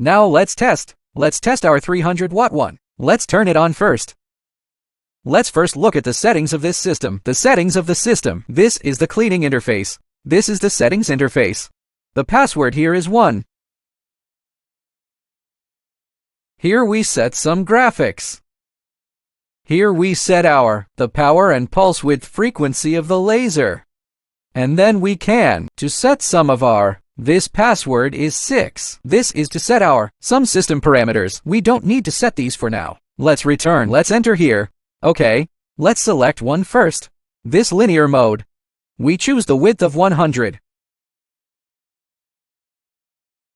Now let's test. Let's test our 300-watt one. Let's turn it on first. Let's first look at the settings of this system. The settings of the system. This is the cleaning interface. This is the settings interface. The password here is 1. Here we set some graphics. Here we set the power and pulse width frequency of the laser. And then we can to set some of this password is 6. This is to set some system parameters. We don't need to set these for now. Let's return. Let's enter here. Okay, let's select one first. This linear mode. We choose the width of 100.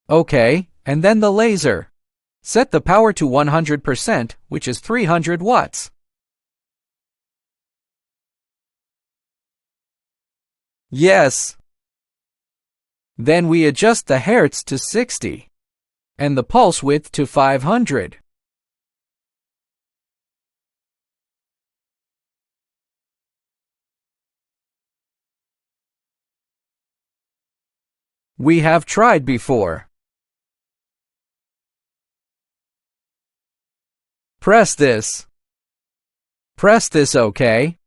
Okay, and then the laser. Set the power to 100%, which is 300 watts. Yes. Then we adjust the hertz to 60 and the pulse width to 500. We have tried before. Press this. Press this OK.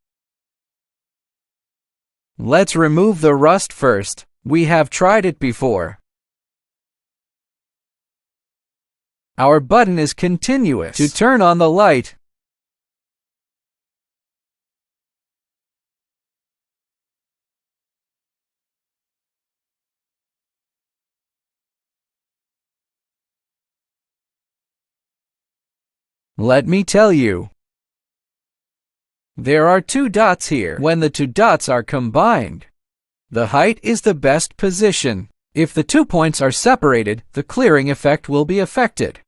Let's remove the rust first. We have tried it before. Our button is continuous to turn on the light. Let me tell you. There are 2 dots here. When the 2 dots are combined, the height is the best position. If the 2 points are separated, the clearing effect will be affected.